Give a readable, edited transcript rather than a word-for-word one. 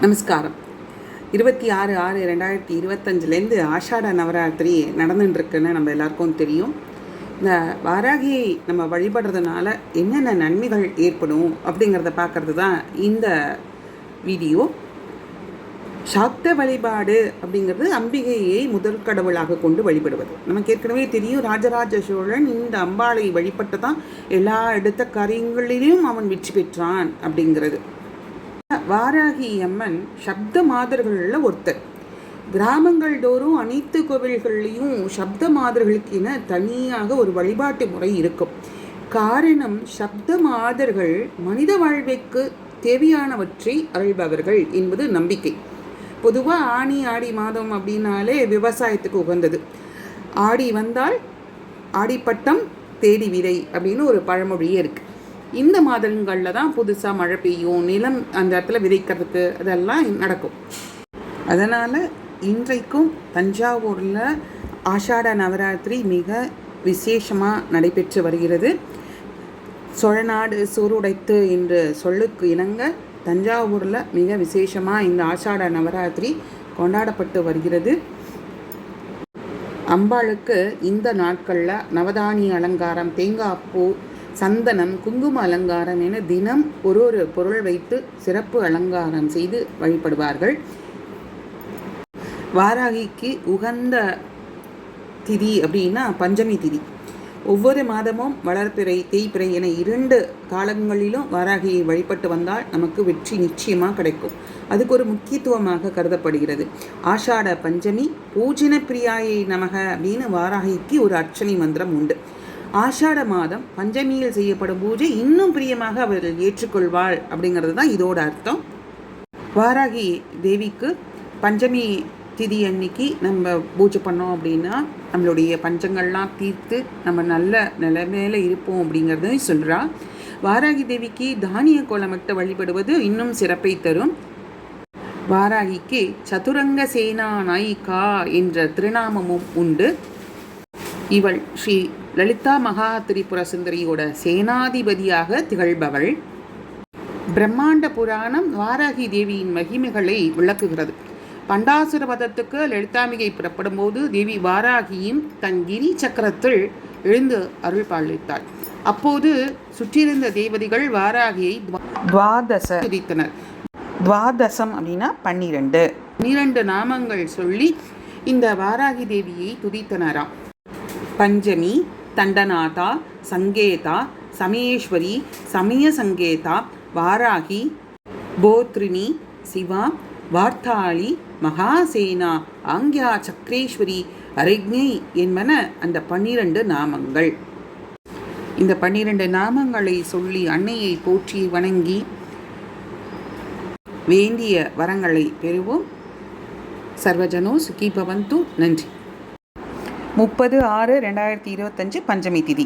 நமஸ்காரம். 26/6/2025 ஆஷாட நவராத்திரி நடந்துட்டுருக்குன்னு நம்ம எல்லாருக்கும் தெரியும். இந்த வாராகியை நம்ம வழிபடுறதுனால என்னென்ன நன்மைகள் ஏற்படும் அப்படிங்கிறத பார்க்குறது தான் இந்த வீடியோ. சாக்த வழிபாடு அப்படிங்கிறது அம்பிகையை முதல் கடவுளாக கொண்டு வழிபடுவது. நமக்கு ஏற்கனவே தெரியும், ராஜராஜ சோழன் இந்த அம்பாளை வழிபட்டு தான் எல்லா எடுத்த காரியங்களிலும் அவன் வெற்றி பெற்றான் அப்படிங்கிறது. வாராகி அம்மன் சப்த மாதர்களில் ஒருத்தர். கிராமங்கள் தோறும் அனைத்து கோவில்கள்லையும் சப்த மாதர்களுக்கு என தனியாக ஒரு வழிபாட்டு முறை இருக்கும். காரணம், சப்த மாதர்கள் மனித வாழ்விற்கு தேவையானவற்றை அருள்பவர்கள் என்பது நம்பிக்கை. பொதுவாக ஆனி ஆடி மாதம் அப்படின்னாலே விவசாயத்துக்கு உகந்தது. ஆடி வந்தால் ஆடிப்பட்டம் தேடி விதை அப்படின்னு ஒரு பழமொழியே இருக்குது. இந்த மாதங்களில் தான் புதுசாக மழை பெய்யும், நிலம் அந்த இடத்துல விதைக்கிறதுக்கு அதெல்லாம் நடக்கும். அதனால் இன்றைக்கும் தஞ்சாவூரில் ஆஷாட நவராத்திரி மிக விசேஷமாக நடைபெற்று வருகிறது. சோழநாடு சூருடைத்து என்று சொல்லுக்கு இணங்க தஞ்சாவூரில் மிக விசேஷமாக இந்த ஆஷாட நவராத்திரி கொண்டாடப்பட்டு வருகிறது. அம்பாளுக்கு இந்த நாட்களில் நவதானிய அலங்காரம், தேங்காய் பூ, சந்தனம், குங்கும அலங்காரம் என தினம் ஒரு பொருள் வைத்து சிறப்பு அலங்காரம் செய்து வழிபடுவார்கள். வாராகிக்கு உகந்த திதி அப்படின்னா பஞ்சமி திதி. ஒவ்வொரு மாதமும் வளர்பிறை, தேய்பிறை என 2 காலங்களிலும் வாராகியை வழிபட்டு வந்தால் நமக்கு வெற்றி நிச்சயமாக கிடைக்கும். அதுக்கு ஒரு முக்கியத்துவமாக கருதப்படுகிறது. ஆஷாட பஞ்சமி பூஜன பிரியாயை நமக அப்படின்னு வாராகிக்கு ஒரு அர்ச்சனை மந்திரம் உண்டு. ஆஷாட மாதம் பஞ்சமியில் செய்யப்படும் பூஜை இன்னும் பிரியமாக அவர்கள் ஏற்றுக்கொள்வாள் அப்படிங்கிறது தான் இதோட அர்த்தம். வாராகி தேவிக்கு பஞ்சமி திதி அன்னைக்கு நம்ம பூஜை பண்ணோம் அப்படின்னா நம்மளுடைய பஞ்சங்கள்லாம் தீர்த்து நம்ம நல்ல நிலைமையில இருப்போம் அப்படிங்கிறத சொல்கிறா. வாராகி தேவிக்கு தானிய கோலமிட்டு வழிபடுவது இன்னும் சிறப்பை தரும். வாராகிக்கு சதுரங்க சேனா நாயிகா என்ற திருநாமமும் உண்டு. இவள் ஸ்ரீ லலிதா மகா திரிபுர சுந்தரியோட சேனாதிபதியாக திகழ்பவள். பிரம்மாண்ட புராணம் வாராகி தேவியின் மகிமைகளை விளக்குகிறது. பண்டாசுர வதத்துக்கு லலிதாம்பிகை புறப்படும் போது தேவி வாராகியும் தன் கிரி சக்கரத்தில் எழுந்து அருள் பாலித்தாள். அப்போது சுற்றியிருந்த தேவதைகள் வாராகியை துதித்தனர். துவாதசம் அப்படின்னா 12 நாமங்கள் சொல்லி இந்த வாராகி தேவியை துதித்தனராம். பஞ்சமி, தண்டநாதா, சங்கேதா, சமயேஸ்வரி, சமய சங்கேதா, வாராகி, போத்ரினி, சிவா, வார்த்தாளி, மகாசேனா, ஆங்யா சக்ரேஸ்வரி, அரக்ஞை என்பன அந்த 12 நாமங்கள். இந்த 12 நாமங்களை சொல்லி அன்னையை போற்றி வணங்கி வேண்டிய வரங்களை பெறுவோம். சர்வஜனோ சுகி பவந்து. நன்றி. 30/6/2025 பஞ்சமி திதி.